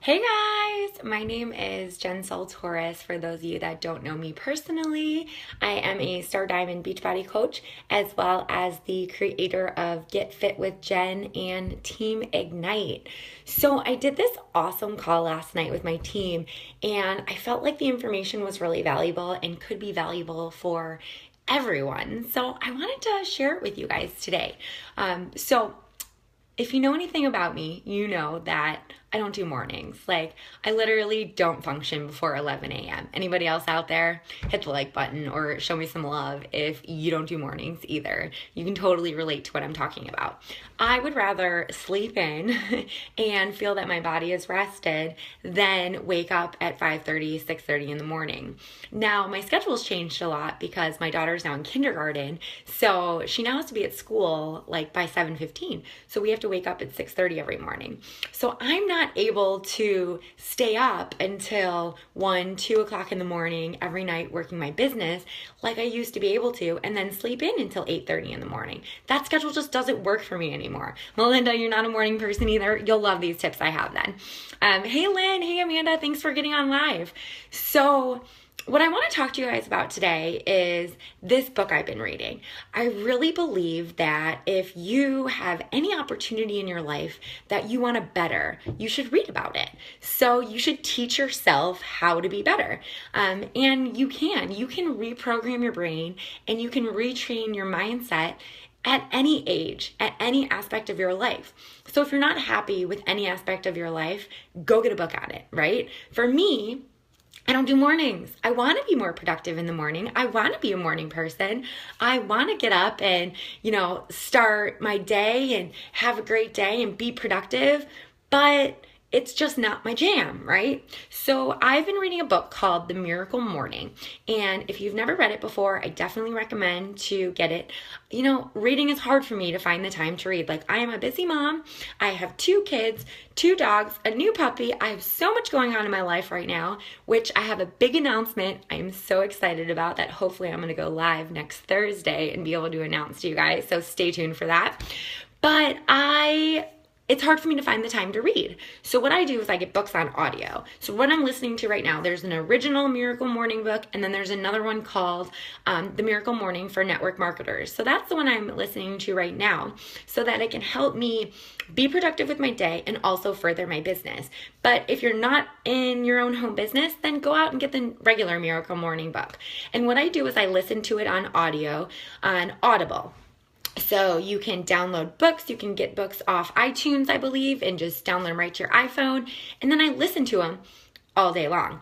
Hey guys, my name is Jen Sol-Torres. For those of you that don't know me personally, I am a Star Diamond Beachbody coach as well as the creator of Get Fit with Jen and Team Ignite. So I did this awesome call last night with my team and I felt like the information was really valuable and could be valuable for everyone. So I wanted to share it with you guys today. If you know anything about me, you know that I don't do mornings. Like, I literally don't function before 11 a.m. Anybody else out there? Hit the like button or show me some love if you don't do mornings either. You can totally relate to what I'm talking about. I would rather sleep in and feel that my body is rested than wake up at 5:30, 6:30 in the morning. Now, my schedule's changed a lot because my daughter's now in kindergarten, so she now has to be at school like by 7:15. So we have to wake up at 6:30 every morning. So I'm not able to stay up until 1, 2 o'clock in the morning every night working my business like I used to be able to, and then sleep in until 8:30 in the morning. That schedule just doesn't work for me anymore. Melinda, you're not a morning person either. You'll love these tips I have then. Hey Lynn, hey Amanda, thanks for getting on live. So what I want to talk to you guys about today is this book I've been reading. I really believe that if you have any opportunity in your life that you want to better, you should read about it. So you should teach yourself how to be better. And you can reprogram your brain and you can retrain your mindset at any age, at any aspect of your life. So if you're not happy with any aspect of your life, go get a book on it, right? For me, I don't do mornings. I want to be more productive in the morning. I want to be a morning person. I want to get up and, start my day and have a great day and be productive, but it's just not my jam, right? So I've been reading a book called The Miracle Morning. And if you've never read it before, I definitely recommend to get it. Reading is hard for me to find the time to read. Like, I am a busy mom. I have 2 kids, 2 dogs, a new puppy. I have so much going on in my life right now, which I have a big announcement I am so excited about that hopefully I'm going to go live next Thursday and be able to announce to you guys. So stay tuned for that. But it's hard for me to find the time to read. So what I do is I get books on audio. So what I'm listening to right now, there's an original Miracle Morning book, and then there's another one called The Miracle Morning for Network Marketers. So that's the one I'm listening to right now so that it can help me be productive with my day and also further my business. But if you're not in your own home business, then go out and get the regular Miracle Morning book. And what I do is I listen to it on audio on Audible. So you can download books, you can get books off iTunes, I believe, and just download them right to your iPhone. And then I listen to them all day long.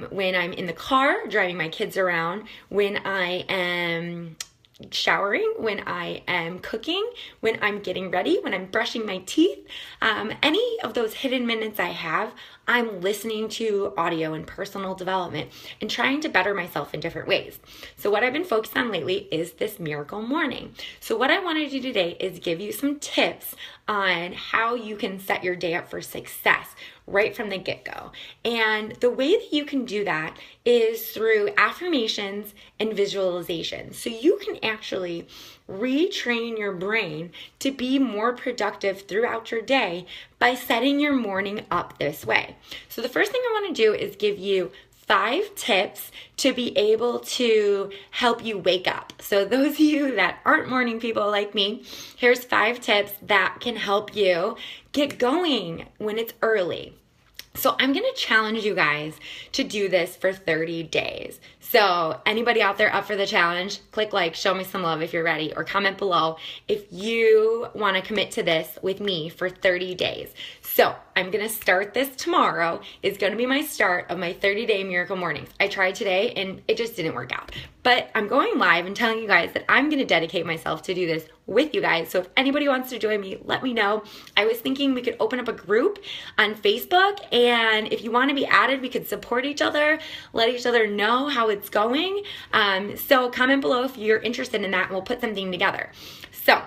When I'm in the car, driving my kids around, when I am showering, when I am cooking, when I'm getting ready, when I'm brushing my teeth, any of those hidden minutes I have, I'm listening to audio and personal development and trying to better myself in different ways. So what I've been focused on lately is this Miracle Morning. So what I want to do today is give you some tips on how you can set your day up for success right from the get-go. And the way that you can do that is through affirmations and visualization. So you can actually retrain your brain to be more productive throughout your day by setting your morning up this way. So the first thing I want to do is give you 5 tips to be able to help you wake up. So those of you that aren't morning people like me, here's 5 tips that can help you get going when it's early. So I'm going to challenge you guys to do this for 30 days. So anybody out there up for the challenge, click like, show me some love if you're ready, or comment below if you want to commit to this with me for 30 days. So I'm going to start this tomorrow. It's going to be my start of my 30-day Miracle Mornings. I tried today and it just didn't work out. But I'm going live and telling you guys that I'm going to dedicate myself to do this with you guys. So if anybody wants to join me, let me know. I was thinking we could open up a group on Facebook, and if you want to be added, we could support each other, let each other know how it's going. So comment below if you're interested in that, and we'll put something together. So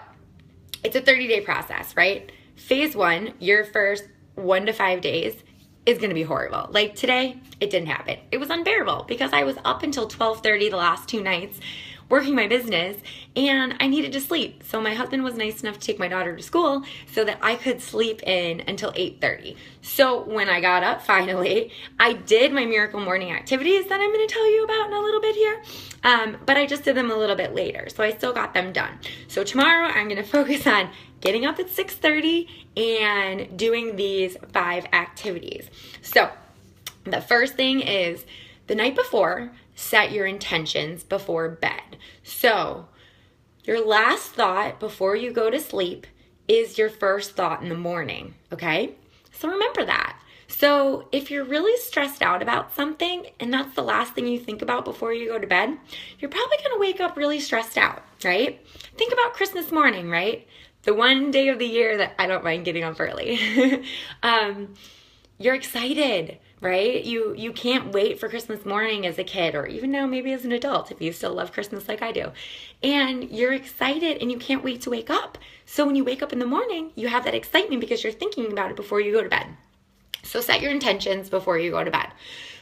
it's a 30-day process, right? Phase 1, your first 1 to 5 days, is going to be horrible. Like today, it didn't happen. It was unbearable because I was up until 12:30 the last 2 nights working my business, and I needed to sleep. So my husband was nice enough to take my daughter to school so that I could sleep in until 8:30. So when I got up finally, I did my miracle morning activities that I'm going to tell you about in a little bit here. But I just did them a little bit later. So I still got them done. So tomorrow I'm going to focus on getting up at 6:30 and doing these 5 activities. So the first thing is the night before, set your intentions before bed. So your last thought before you go to sleep is your first thought in the morning, okay? So remember that. So if you're really stressed out about something and that's the last thing you think about before you go to bed, you're probably going to wake up really stressed out, right? Think about Christmas morning, right? The one day of the year that I don't mind getting up early. You're excited, right? You can't wait for Christmas morning as a kid, or even now maybe as an adult if you still love Christmas like I do. And you're excited and you can't wait to wake up. So when you wake up in the morning, you have that excitement because you're thinking about it before you go to bed. So set your intentions before you go to bed.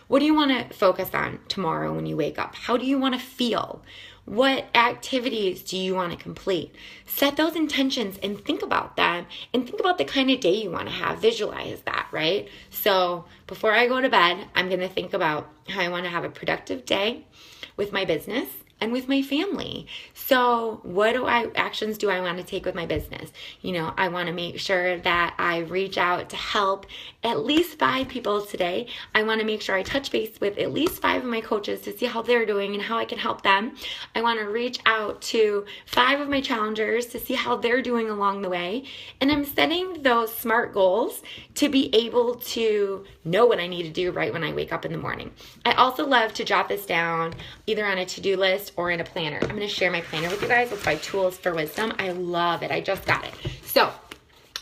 What do you want to focus on tomorrow when you wake up? How do you want to feel? What activities do you want to complete? Set those intentions and think about them, and think about the kind of day you want to have. Visualize that, right? So before I go to bed, I'm going to think about how I want to have a productive day with my business and with my family. So what actions do I want to take with my business? I want to make sure that I reach out to help at least 5 people today. I want to make sure I touch base with at least 5 of my coaches to see how they're doing and how I can help them. I want to reach out to 5 of my challengers to see how they're doing along the way. And I'm setting those SMART goals to be able to know what I need to do right when I wake up in the morning. I also love to jot this down either on a to-do list or in a planner. I'm going to share my planner with you guys. It's by Tools for Wisdom. I love it. I just got it. So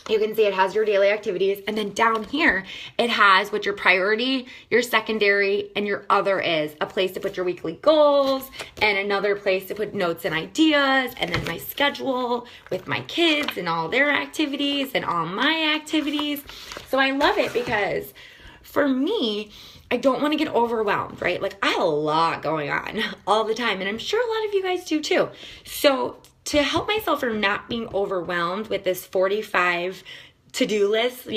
you can see it has your daily activities, and then down here it has what your priority, your secondary, and your other is. A place to put your weekly goals, and another place to put notes and ideas, and then my schedule with my kids and all their activities and all my activities. So I love it because for me, I don't want to get overwhelmed, right? Like I have a lot going on all the time, and I'm sure a lot of you guys do too. So to help myself from not being overwhelmed with this 45 to-do list,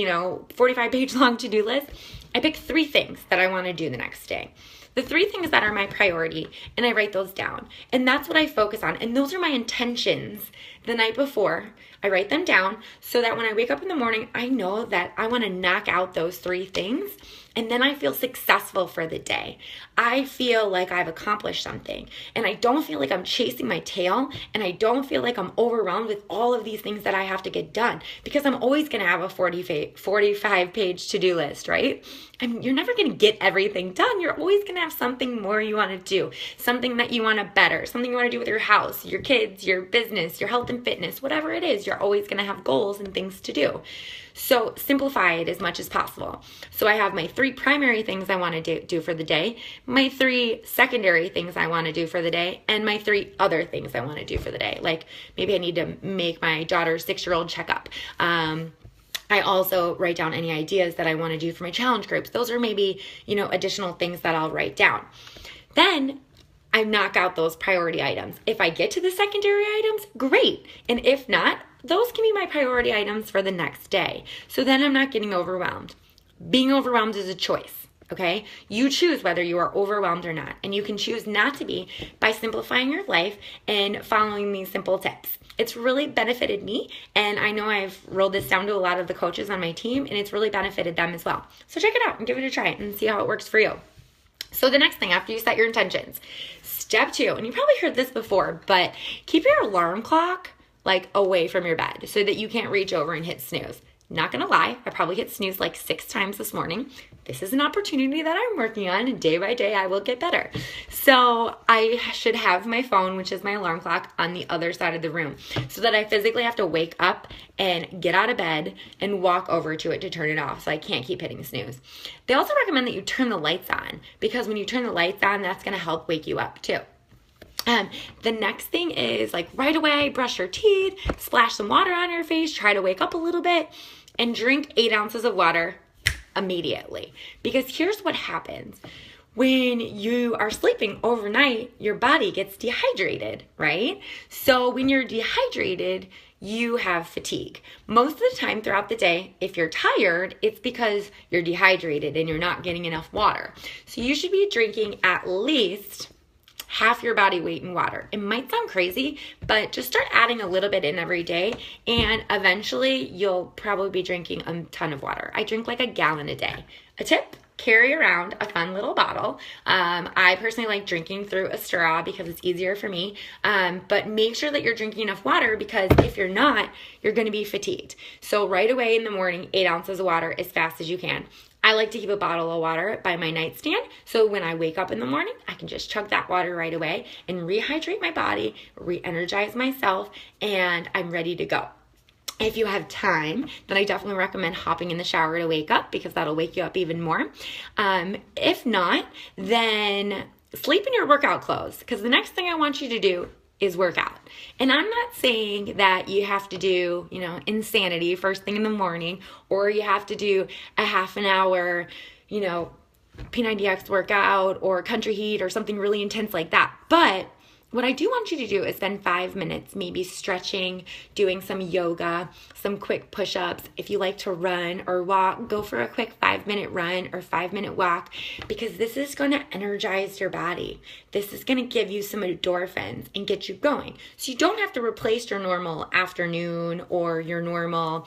45 page long to-do list, I picked 3 things that I want to do the next day. The 3 things that are my priority, and I write those down. And that's what I focus on. And those are my intentions the night before. I write them down so that when I wake up in the morning, I know that I want to knock out those 3 things. And then I feel successful for the day. I feel like I've accomplished something. And I don't feel like I'm chasing my tail. And I don't feel like I'm overwhelmed with all of these things that I have to get done. Because I'm always going to have a 45 page to-do list, right? And you're never going to get everything done. You're always going to have something more you want to do. Something that you want to better. Something you want to do with your house, your kids, your business, your health and fitness, whatever it is. You're always going to have goals and things to do. So simplify it as much as possible. So I have my 3 primary things I want to do for the day, my 3 secondary things I want to do for the day, and my 3 other things I want to do for the day. Like maybe I need to make my daughter's 6-year-old checkup. I also write down any ideas that I want to do for my challenge groups. Those are maybe, additional things that I'll write down. Then I knock out those priority items. If I get to the secondary items, great. And if not, those can be my priority items for the next day. So then I'm not getting overwhelmed. Being overwhelmed is a choice, okay? You choose whether you are overwhelmed or not. And you can choose not to be by simplifying your life and following these simple tips. It's really benefited me, and I know I've rolled this down to a lot of the coaches on my team, and it's really benefited them as well. So check it out and give it a try and see how it works for you. So the next thing, after you set your intentions, step 2, and you probably heard this before, but keep your alarm clock away from your bed so that you can't reach over and hit snooze. Not gonna lie, I probably hit snooze 6 times this morning. This is an opportunity that I'm working on, and day by day I will get better. So I should have my phone, which is my alarm clock, on the other side of the room so that I physically have to wake up and get out of bed and walk over to it to turn it off so I can't keep hitting snooze. They also recommend that you turn the lights on because when you turn the lights on, that's gonna help wake you up too. The next thing is right away, brush your teeth, splash some water on your face, try to wake up a little bit, and drink 8 ounces of water immediately. Because here's what happens. when you are sleeping overnight, your body gets dehydrated, right? So when you're dehydrated, you have fatigue. Most of the time throughout the day, if you're tired, it's because you're dehydrated and you're not getting enough water. So you should be drinking at least half your body weight in water. It might sound crazy, but just start adding a little bit in every day, and eventually you'll probably be drinking a ton of water. I drink like a gallon a day. A tip: carry around a fun little bottle. I personally like drinking through a straw because it's easier for me, but make sure that you're drinking enough water, because if you're not, you're going to be fatigued. So right away in the morning, 8 ounces of water as fast as you can. I like to keep a bottle of water by my nightstand, so when I wake up in the morning, I can just chug that water right away and rehydrate my body, re-energize myself, and I'm ready to go. If you have time, then I definitely recommend hopping in the shower to wake up, because that'll wake you up even more. If not, then sleep in your workout clothes, because the next thing I want you to do is work out. And I'm not saying that you have to do, insanity first thing in the morning, or you have to do a half an hour, P90X workout or country heat or something really intense like that. But what I do want you to do is spend 5 minutes maybe stretching, doing some yoga, some quick push-ups. If you like to run or walk, go for a quick 5-minute run or 5-minute walk, because this is going to energize your body. This is going to give you some endorphins and get you going. So you don't have to replace your normal afternoon or your normal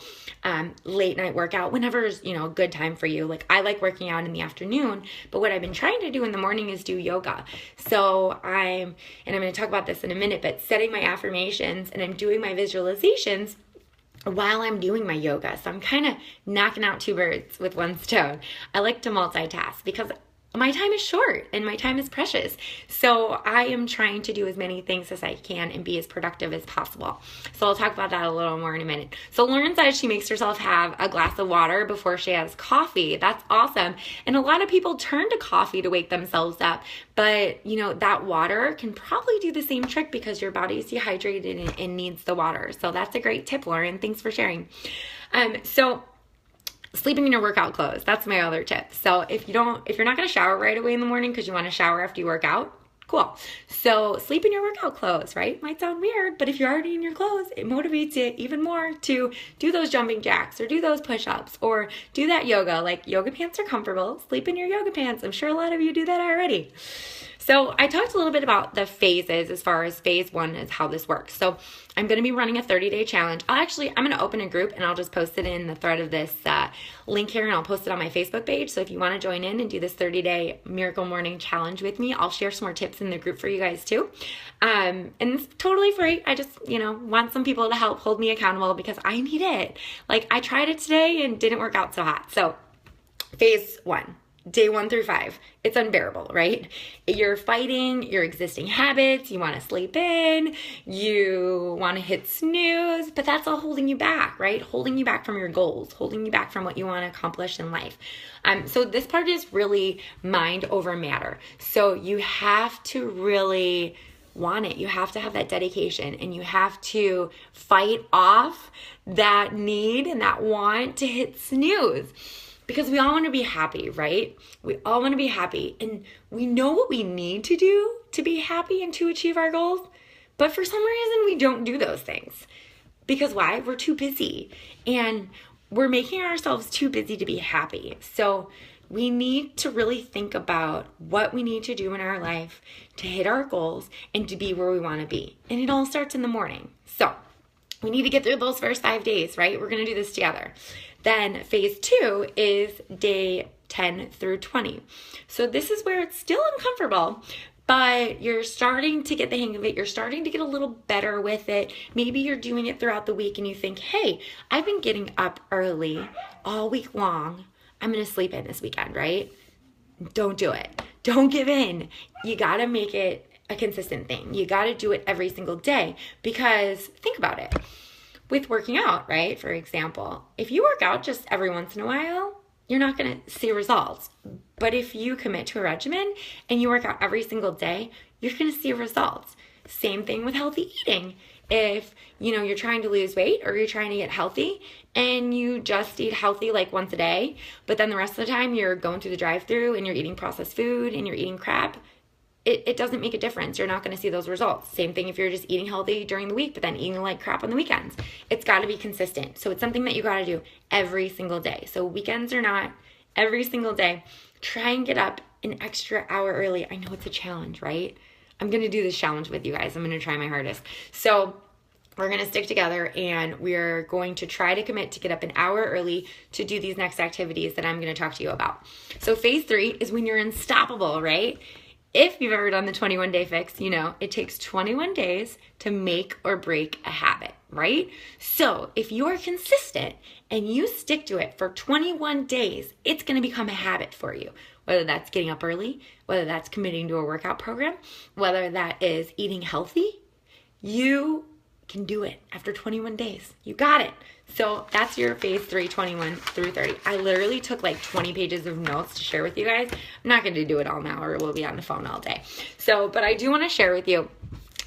late night workout whenever is a good time for you. Like, I like working out in the afternoon, but what I've been trying to do in the morning is do yoga. So I'm going to talk about this in a minute, but setting my affirmations and I'm doing my visualizations while I'm doing my yoga. So I'm kind of knocking out 2 birds with 1 stone. I like to multitask because my time is short and my time is precious. So I am trying to do as many things as I can and be as productive as possible. So I'll talk about that a little more in a minute. So Lauren says she makes herself have a glass of water before she has coffee. That's awesome. And a lot of people turn to coffee to wake themselves up. But, that water can probably do the same trick because your body is dehydrated and needs the water. So that's a great tip, Lauren. Thanks for sharing. Sleeping in your workout clothes. That's my other tip. So if you're not going to shower right away in the morning because you want to shower after you work out, cool. So sleep in your workout clothes, right? Might sound weird, but if you're already in your clothes, it motivates you even more to do those jumping jacks or do those push-ups or do that yoga. Like, yoga pants are comfortable. Sleep in your yoga pants. I'm sure a lot of you do that already. So I talked a little bit about the phases as far as phase 1 is how this works. So I'm going to be running a 30-day challenge. I'm going to open a group and I'll just post it in the thread of this link here, and I'll post it on my Facebook page. So if you want to join in and do this 30-day Miracle Morning Challenge with me, I'll share some more tips in the group for you guys too. And it's totally free. I just, want some people to help hold me accountable because I need it. Like, I tried it today and didn't work out so hot. So phase 1. Day 1 through 5, it's unbearable, right? You're fighting your existing habits. You want to sleep in, you want to hit snooze, but that's all holding you back, right? Holding you back from your goals, holding you back from what you want to accomplish in life. So this part is really mind over matter. So you have to really want it. You have to have that dedication, and you have to fight off that need and that want to hit snooze. Because we all want to be happy, right? We all want to be happy. And we know what we need to do to be happy and to achieve our goals. But for some reason, we don't do those things. Because why? We're too busy. And we're making ourselves too busy to be happy. So we need to really think about what we need to do in our life to hit our goals and to be where we want to be. And it all starts in the morning. So we need to get through those first 5 days, right? We're going to do this together. Then phase 2 is day 10 through 20. So this is where it's still uncomfortable, but you're starting to get the hang of it. You're starting to get a little better with it. Maybe you're doing it throughout the week and you think, hey, I've been getting up early all week long. I'm going to sleep in this weekend, right? Don't do it. Don't give in. You got to make it a consistent thing. You got to do it every single day, because think about it. With working out, right? For example, if you work out just every once in a while, you're not going to see results. But if you commit to a regimen and you work out every single day, you're going to see results. Same thing with healthy eating. if, you're trying to lose weight or you're trying to get healthy and you just eat healthy like once a day, but then the rest of the time you're going through the drive-thru and you're eating processed food and you're eating crap, it doesn't make a difference. You're not going to see those results. Same thing if you're just eating healthy during the week, but then eating like crap on the weekends. It's got to be consistent. So it's something that you got to do every single day. So weekends or not, every single day, try and get up an extra hour early. I know it's a challenge, right? I'm going to do this challenge with you guys. I'm going to try my hardest. So we're going to stick together and we're going to try to commit to get up an hour early to do these next activities that I'm going to talk to you about. So phase 3 is when you're unstoppable, right? If you've ever done the 21-day fix, it takes 21 days to make or break a habit, right? So if you're consistent and you stick to it for 21 days, it's going to become a habit for you. Whether that's getting up early, whether that's committing to a workout program, whether that is eating healthy, you can do it after 21 days. You got it. So that's your phase 3, 21 through 30. I literally took like 20 pages of notes to share with you guys. I'm not going to do it all now or we'll be on the phone all day. But I do want to share with you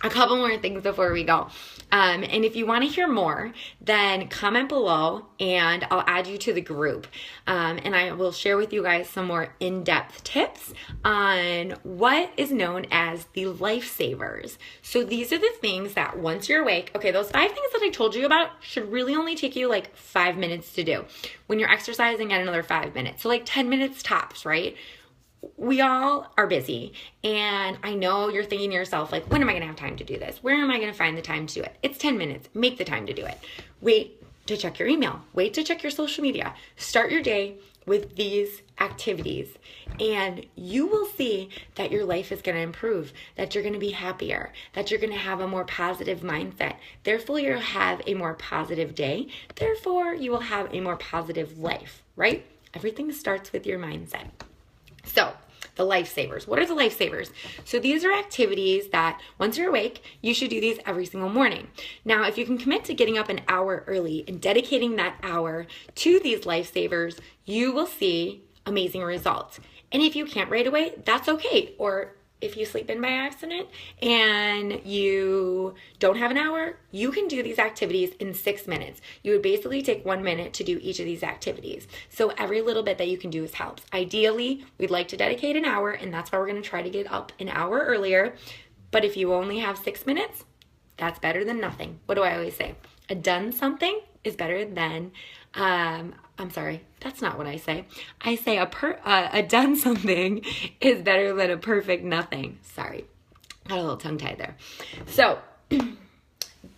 a couple more things before we go. And if you want to hear more, then comment below and I'll add you to the group. And I will share with you guys some more in-depth tips on what is known as the lifesavers. So these are the things that once you're awake, okay, those 5 things that I told you about should really only take you like 5 minutes to do. When you're exercising, add another 5 minutes. So like 10 minutes tops, right? We all are busy, and I know you're thinking to yourself, like, when am I going to have time to do this? Where am I going to find the time to do it? It's 10 minutes. Make the time to do it. Wait to check your email. Wait to check your social media. Start your day with these activities, and you will see that your life is going to improve, that you're going to be happier, that you're going to have a more positive mindset. Therefore, you'll have a more positive day. Therefore, you will have a more positive life, right? Everything starts with your mindset. So the lifesavers. What are the lifesavers? So these are activities that once you're awake, you should do these every single morning. Now, if you can commit to getting up an hour early and dedicating that hour to these lifesavers, you will see amazing results. And if you can't right away, that's okay. Or if you sleep in by accident and you don't have an hour, you can do these activities in 6 minutes. You would basically take 1 minute to do each of these activities. So every little bit that you can do is helps. Ideally, we'd like to dedicate an hour, and that's why we're going to try to get up an hour earlier. But if you only have 6 minutes, that's better than nothing. What do I always say? A done something is better than, I'm sorry, that's not what I say. I say a done something is better than a perfect nothing. Sorry, got a little tongue-tied there. So, the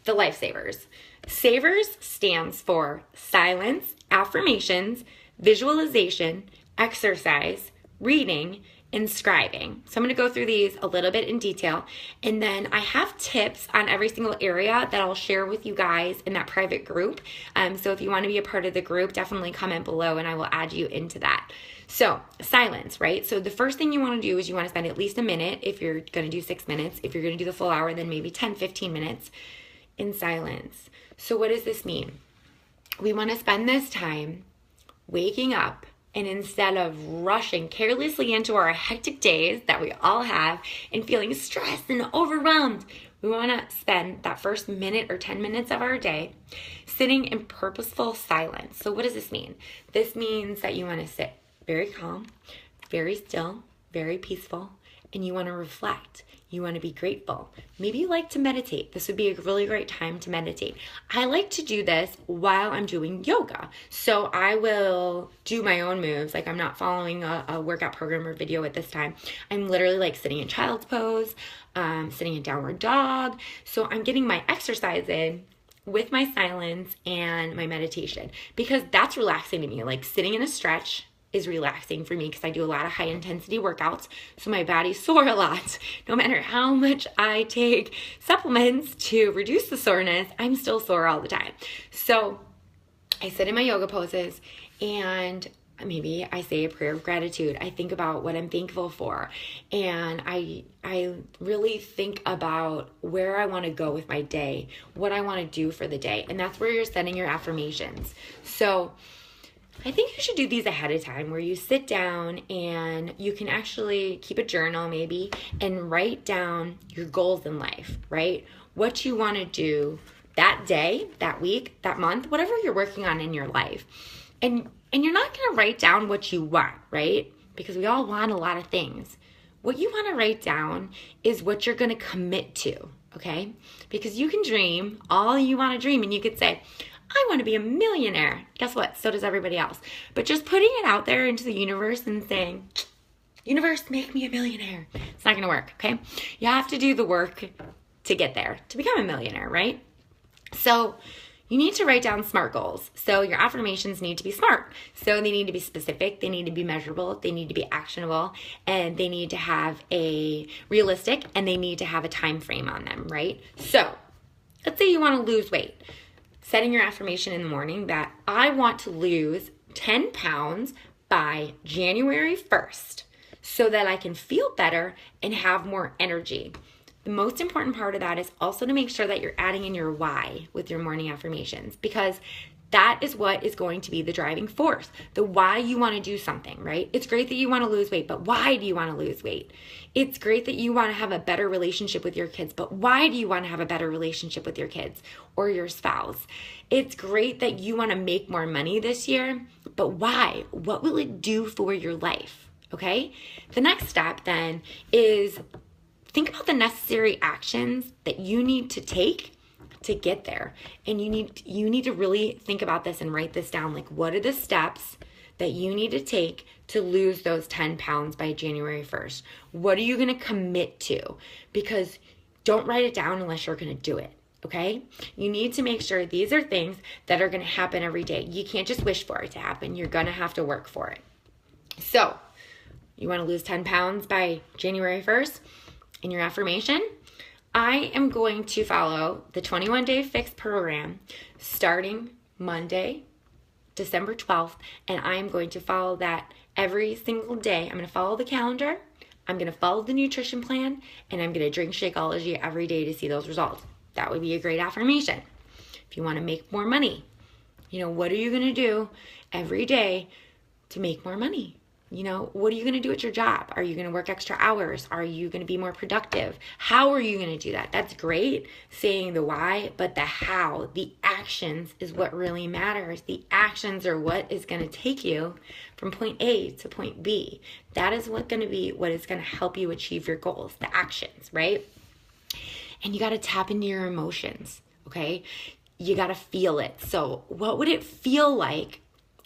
lifesavers. SAVERS stands for silence, affirmations, visualization, exercise, reading, and scribing. So I'm going to go through these a little bit in detail, and then I have tips on every single area that I'll share with you guys in that private group. So if you want to be a part of the group, definitely comment below and I will add you into that. So silence, right? So the first thing you want to do is you want to spend at least a minute if you're going to do 6 minutes. If you're going to do the full hour, then maybe 10, 15 minutes in silence. So what does this mean? We want to spend this time waking up, and instead of rushing carelessly into our hectic days that we all have and feeling stressed and overwhelmed, we want to spend that first minute or 10 minutes of our day sitting in purposeful silence. So what does this mean? This means that you want to sit very calm, very still, very peaceful, and you want to reflect. You want to be grateful. Maybe you like to meditate. This would be a really great time to meditate. I like to do this while I'm doing yoga. So I will do my own moves. Like, I'm not following a workout program or video at this time. I'm literally like sitting in child's pose, sitting in downward dog. So I'm getting my exercise in with my silence and my meditation, because that's relaxing to me. Like, sitting in a stretch is relaxing for me because I do a lot of high intensity workouts, so my body's sore a lot. No matter how much I take supplements to reduce the soreness, I'm still sore all the time. So I sit in my yoga poses and maybe I say a prayer of gratitude. I think about what I'm thankful for, and I really think about where I want to go with my day, what I want to do for the day, and that's where you're setting your affirmations. So I think you should do these ahead of time, where you sit down and you can actually keep a journal maybe and write down your goals in life, right? what you want to do that day, that week, that month, whatever you're working on in your life. And you're not going to write down what you want, right? Because we all want a lot of things. What you want to write down is what you're going to commit to, okay? Because you can dream all you want to dream, and you could say, I want to be a millionaire. Guess what? So does everybody else. But just putting it out there into the universe and saying, universe, make me a millionaire. It's not going to work, okay? You have to do the work to get there, to become a millionaire, right? So you need to write down SMART goals. So your affirmations need to be SMART. So they need to be specific, they need to be measurable, they need to be actionable, and they need to have a realistic, and they need to have a time frame on them, right? So let's say you want to lose weight. Setting your affirmation in the morning that I want to lose 10 pounds by January 1st so that I can feel better and have more energy. The most important part of that is also to make sure that you're adding in your why with your morning affirmations, because that is what is going to be the driving force. The why you want to do something, right? It's great that you want to lose weight, but why do you want to lose weight? It's great that you want to have a better relationship with your kids, but why do you want to have a better relationship with your kids or your spouse? It's great that you want to make more money this year, but why? What will it do for your life? Okay? The next step then is think about the necessary actions that you need to take to get there. And you need to really think about this and write this down. Like, what are the steps that you need to take to lose those 10 pounds by January 1st? What are you going to commit to? Because don't write it down unless you're going to do it. Okay? You need to make sure these are things that are going to happen every day. You can't just wish for it to happen. You're going to have to work for it. So, you want to lose 10 pounds by January 1st? In your affirmation, I am going to follow the 21-Day Fix program starting Monday, December 12th, and I am going to follow that every single day. I'm going to follow the calendar, I'm going to follow the nutrition plan, and I'm going to drink Shakeology every day to see those results. That would be a great affirmation. If you want to make more money, what are you going to do every day to make more money? What are you going to do at your job? Are you going to work extra hours? Are you going to be more productive? How are you going to do that? That's great saying the why, but the how, the actions is what really matters. The actions are what is going to take you from point A to point B. That is what is going to help you achieve your goals, the actions, right? And you got to tap into your emotions, okay? You got to feel it. So what would it feel like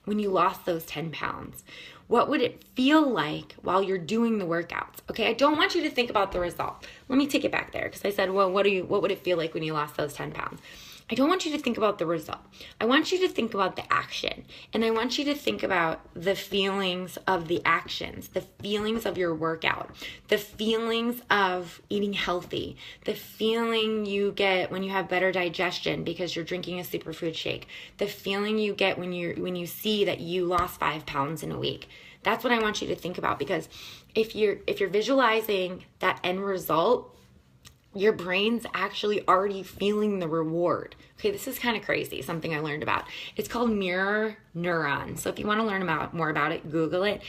when you lost those 10 pounds? What would it feel like while you're doing the workouts? Okay, I don't want you to think about the result. Let me take it back there because I said, well, what would it feel like when you lost those 10 pounds? I don't want you to think about the result. I want you to think about the action. And I want you to think about the feelings of the actions, the feelings of your workout, the feelings of eating healthy, the feeling you get when you have better digestion because you're drinking a superfood shake, the feeling you get when you see that you lost 5 pounds in a week. That's what I want you to think about, because if you're visualizing that end result, your brain's actually already feeling the reward. Okay, this is kind of crazy, something I learned about. It's called mirror neurons. So if you want to learn more about it, Google it.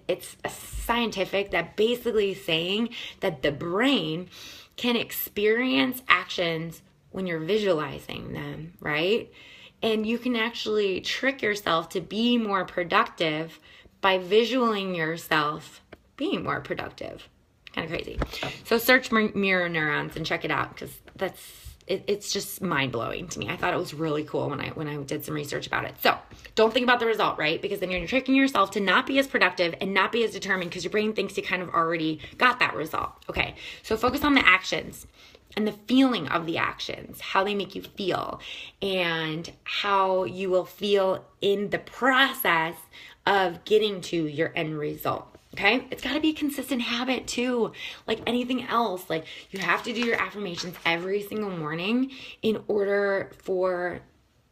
It's a scientific that basically is saying that the brain can experience actions when you're visualizing them, right? And you can actually trick yourself to be more productive by visualizing yourself being more productive. Kind of crazy. So search mirror neurons and check it out, because it's just mind-blowing to me. I thought it was really cool when I did some research about it. So don't think about the result, right? Because then you're tricking yourself to not be as productive and not be as determined, because your brain thinks you kind of already got that result. Okay, so focus on the actions and the feeling of the actions, how they make you feel, and how you will feel in the process of getting to your end result. Okay, it's got to be a consistent habit too, like anything else. Like, you have to do your affirmations every single morning in order for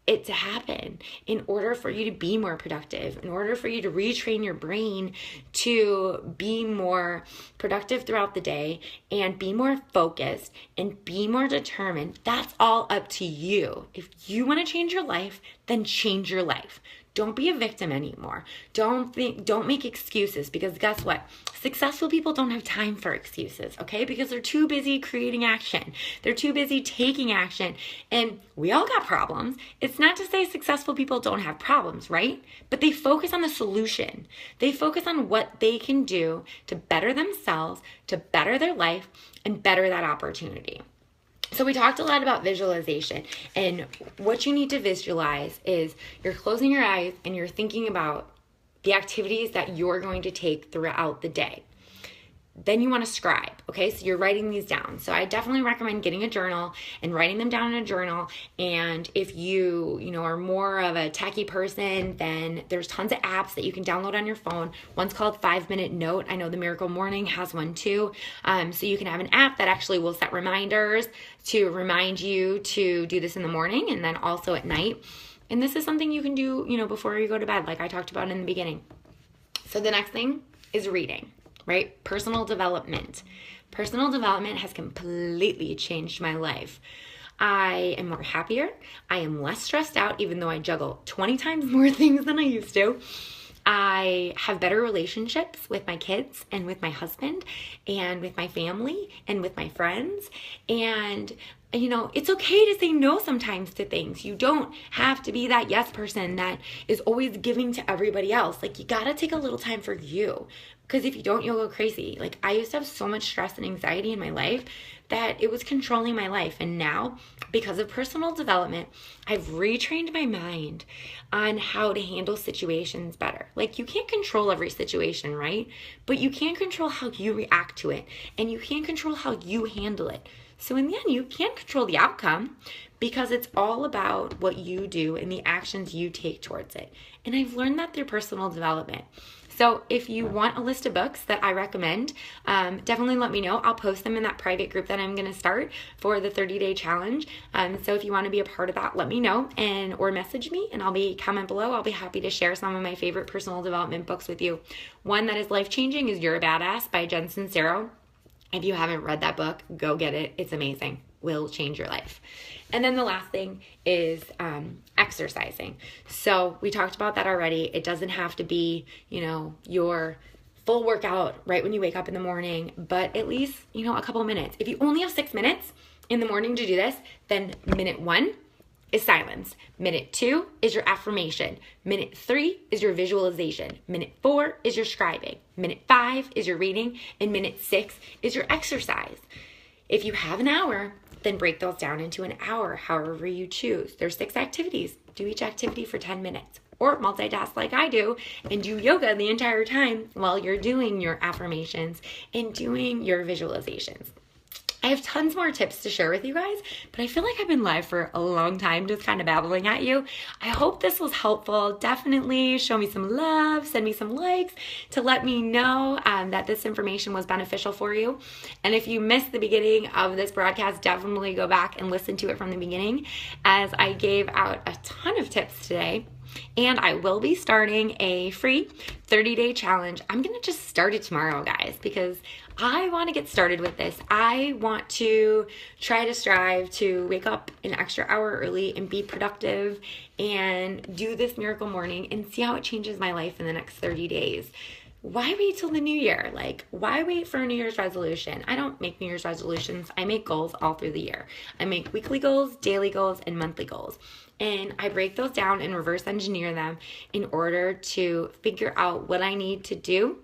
it to happen, in order for you to be more productive, in order for you to retrain your brain to be more productive throughout the day and be more focused and be more determined. That's all up to you. If you want to change your life, then change your life. Don't be a victim anymore. Don't make excuses, because guess what? Successful people don't have time for excuses, okay? Because they're too busy creating action. They're too busy taking action. And we all got problems. It's not to say successful people don't have problems, right? But they focus on the solution. They focus on what they can do to better themselves, to better their life, and better that opportunity. So we talked a lot about visualization, and what you need to visualize is you're closing your eyes and you're thinking about the activities that you're going to take throughout the day. Then you want to scribe, okay? So you're writing these down. So I definitely recommend getting a journal and writing them down in a journal. And if you are more of a techie person, then there's tons of apps that you can download on your phone. One's called 5-Minute Note. I know the Miracle Morning has one too. So you can have an app that actually will set reminders to remind you to do this in the morning and then also at night. And this is something you can do, before you go to bed, like I talked about in the beginning. So the next thing is reading. Right? Personal development. Personal development has completely changed my life. I am more happier. I am less stressed out, even though I juggle 20 times more things than I used to. I have better relationships with my kids and with my husband and with my family and with my friends. And it's okay to say no sometimes to things. You don't have to be that yes person that is always giving to everybody else. Like, you gotta take a little time for you. Because if you don't, you'll go crazy. Like, I used to have so much stress and anxiety in my life that it was controlling my life. And now, because of personal development, I've retrained my mind on how to handle situations better. Like, you can't control every situation, right? But you can control how you react to it. And you can control how you handle it. So in the end, you can't control the outcome, because it's all about what you do and the actions you take towards it. And I've learned that through personal development. So if you want a list of books that I recommend, definitely let me know. I'll post them in that private group that I'm going to start for the 30-day challenge. So if you want to be a part of that, let me know or message me, and comment below. I'll be happy to share some of my favorite personal development books with you. One that is life-changing is You're a Badass by Jen Sincero. If you haven't read that book, go get it. It's amazing. Will change your life. And then the last thing is exercising. So we talked about that already. It doesn't have to be, your full workout right when you wake up in the morning, but at least, a couple of minutes. If you only have 6 minutes in the morning to do this, then minute 1 is silence. Minute 2 is your affirmation. Minute 3 is your visualization. Minute 4 is your scribing. Minute 5 is your reading. And minute 6 is your exercise. If you have an hour, then break those down into an hour, however you choose. There's 6 activities. Do each activity for 10 minutes. Or multitask like I do and do yoga the entire time while you're doing your affirmations and doing your visualizations. I have tons more tips to share with you guys, but I feel like I've been live for a long time just kind of babbling at you. I hope this was helpful. Definitely show me some love, send me some likes to let me know that this information was beneficial for you. And if you missed the beginning of this broadcast, definitely go back and listen to it from the beginning, as I gave out a ton of tips today. And I will be starting a free 30-day challenge. I'm going to just start it tomorrow, guys, because I want to get started with this. I want to try to strive to wake up an extra hour early and be productive and do this miracle morning and see how it changes my life in the next 30 days. Why wait till the new year? Like, why wait for a New Year's resolution? I don't make New Year's resolutions. I make goals all through the year. I make weekly goals, daily goals, and monthly goals. And I break those down and reverse engineer them in order to figure out what I need to do.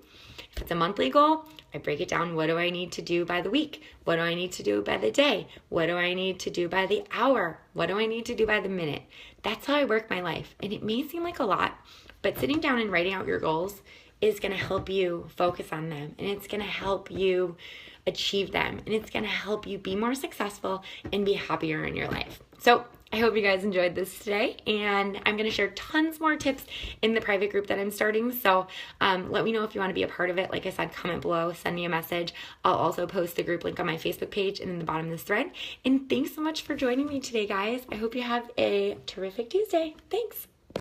If it's a monthly goal, I break it down. What do I need to do by the week? What do I need to do by the day? What do I need to do by the hour? What do I need to do by the minute? That's how I work my life. And it may seem like a lot, but sitting down and writing out your goals is going to help you focus on them, and it's going to help you achieve them, and it's going to help you be more successful and be happier in your life. So I hope you guys enjoyed this today, and I'm going to share tons more tips in the private group that I'm starting. So let me know if you want to be a part of it. Like I said, comment below, send me a message. I'll also post the group link on my Facebook page and in the bottom of this thread. And thanks so much for joining me today, guys. I hope you have a terrific Tuesday. Thanks.